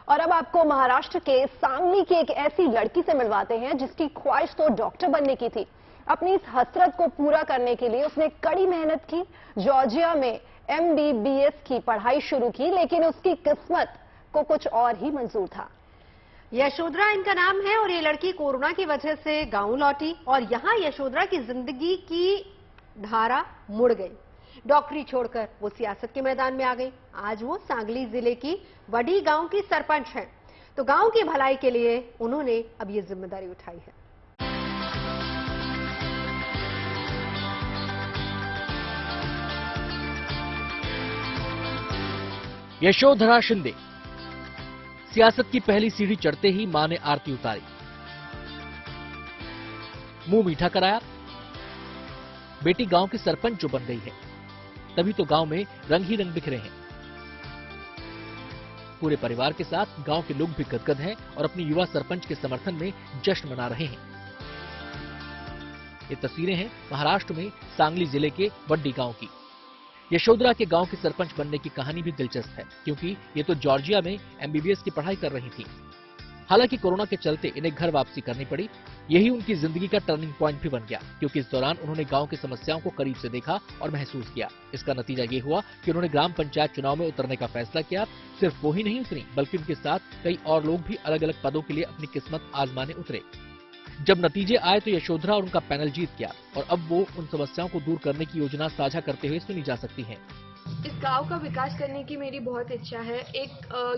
और अब आपको महाराष्ट्र के सांगली की एक ऐसी लड़की से मिलवाते हैं जिसकी ख्वाहिश तो डॉक्टर बनने की थी। अपनी इस हसरत को पूरा करने के लिए उसने कड़ी मेहनत की, जॉर्जिया में MBBS की पढ़ाई शुरू की, लेकिन उसकी किस्मत को कुछ और ही मंजूर था। यशोधरा इनका नाम है और ये लड़की कोरोना की वजह से गांव लौटी और यहां यशोधरा की जिंदगी की धारा मुड़ गई। डॉक्टरी छोड़कर वो सियासत के मैदान में आ गई। आज वो सांगली जिले की वडी गांव की सरपंच हैं। तो गांव की भलाई के लिए उन्होंने अब ये जिम्मेदारी उठाई है। यशोधरा शिंदे सियासत की पहली सीढ़ी चढ़ते ही मां ने आरती उतारी, मुंह मीठा कराया। बेटी गांव की सरपंच जो बन गई है, तभी तो गांव में रंग ही रंग बिखरे हैं। पूरे परिवार के साथ गांव के लोग भी गदगद हैं और अपनी युवा सरपंच के समर्थन में जश्न मना रहे हैं। ये तस्वीरें हैं महाराष्ट्र में सांगली जिले के वड्डी गांव की। यशोधरा के गांव की सरपंच बनने की कहानी भी दिलचस्प है, क्योंकि ये तो जॉर्जिया में MBBS की पढ़ाई कर रही थी। हालांकि कोरोना के चलते इन्हें घर वापसी करनी पड़ी। यही उनकी जिंदगी का टर्निंग पॉइंट भी बन गया, क्योंकि इस दौरान उन्होंने गांव की समस्याओं को करीब से देखा और महसूस किया। इसका नतीजा ये हुआ कि उन्होंने ग्राम पंचायत चुनाव में उतरने का फैसला किया। सिर्फ वो ही नहीं उतरी, बल्कि उनके साथ कई और लोग भी अलग अलग पदों के लिए अपनी किस्मत आजमाने उतरे। जब नतीजे आए तो यशोधरा और उनका पैनल जीत गया और अब वो उन समस्याओं को दूर करने की योजना साझा करते हुए सुनी जा सकती हैं। इस गांव का विकास करने की मेरी बहुत इच्छा है। एक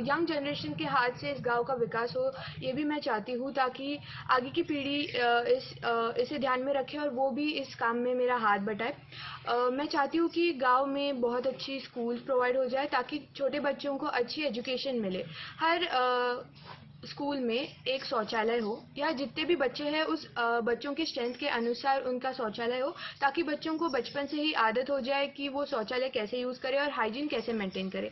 यंग जनरेशन के हाथ से इस गांव का विकास हो, ये भी मैं चाहती हूँ, ताकि आगे की पीढ़ी इसे ध्यान में रखे और वो भी इस काम में मेरा हाथ बटाए। मैं चाहती हूँ कि गांव में बहुत अच्छी स्कूल प्रोवाइड हो जाए, ताकि छोटे बच्चों को अच्छी एजुकेशन मिले। हर स्कूल में एक शौचालय हो, या जितने भी बच्चे हैं उस बच्चों के स्ट्रेंथ के अनुसार उनका शौचालय हो, ताकि बच्चों को बचपन से ही आदत हो जाए कि वो शौचालय कैसे यूज करे और हाइजीन कैसे मेंटेन करे।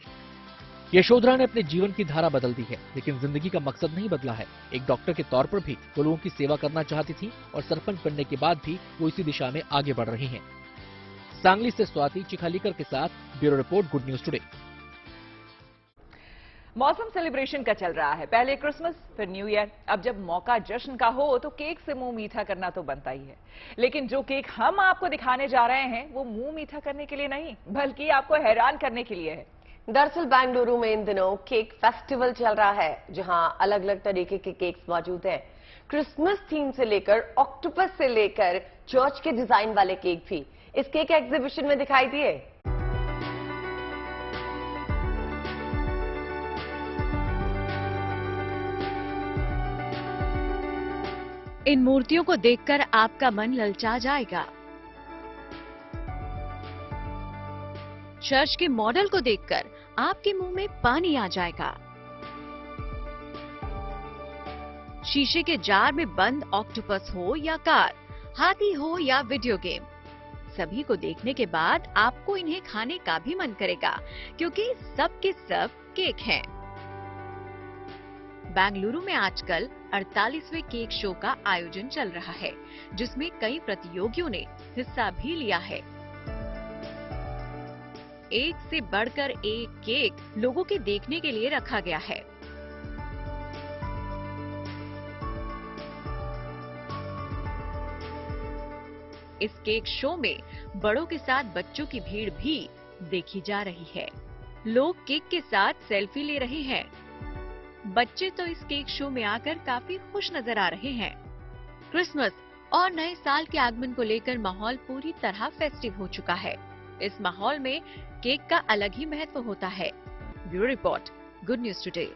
यशोधरा ने अपने जीवन की धारा बदल दी है, लेकिन जिंदगी का मकसद नहीं बदला है। एक डॉक्टर के तौर पर भी वो लोगों की सेवा करना चाहती थी और सरपंच बनने के बाद भी वो इसी दिशा में आगे बढ़ रही हैं। सांगली से स्वाति चिखालीकर के साथ bureau report, good news today. मौसम सेलिब्रेशन का चल रहा है। पहले क्रिसमस, फिर न्यू ईयर। अब जब मौका जश्न का हो तो केक से मुंह मीठा करना तो बनता ही है। लेकिन जो केक हम आपको दिखाने जा रहे हैं वो मुंह मीठा करने के लिए नहीं, बल्कि आपको हैरान करने के लिए है। दरअसल बेंगलुरु में इन दिनों केक फेस्टिवल चल रहा है, जहां अलग अलग तरीके के केक्स मौजूद हैं। क्रिसमस थीम से लेकर ऑक्टोपस से लेकर चर्च के डिजाइन वाले केक भी इस केक एग्जीबिशन में दिखाई दिए। इन मूर्तियों को देखकर आपका मन ललचा जाएगा। चर्च के मॉडल को देखकर आपके मुंह में पानी आ जाएगा। शीशे के जार में बंद ऑक्टोपस हो या कार, हाथी हो या वीडियो गेम, सभी को देखने के बाद आपको इन्हें खाने का भी मन करेगा, क्योंकि सब के सब केक हैं। बेंगलुरु में आजकल 48वें केक शो का आयोजन चल रहा है, जिसमें कई प्रतियोगियों ने हिस्सा भी लिया है। एक से बढ़कर एक केक लोगों के देखने के लिए रखा गया है। इस केक शो में बड़ों के साथ बच्चों की भीड़ भी देखी जा रही है। लोग केक के साथ सेल्फी ले रहे हैं। बच्चे तो इस केक शो में आकर काफी खुश नजर आ रहे हैं। क्रिसमस और नए साल के आगमन को लेकर माहौल पूरी तरह फेस्टिव हो चुका है। इस माहौल में केक का अलग ही महत्व होता है। Bureau report, good news today.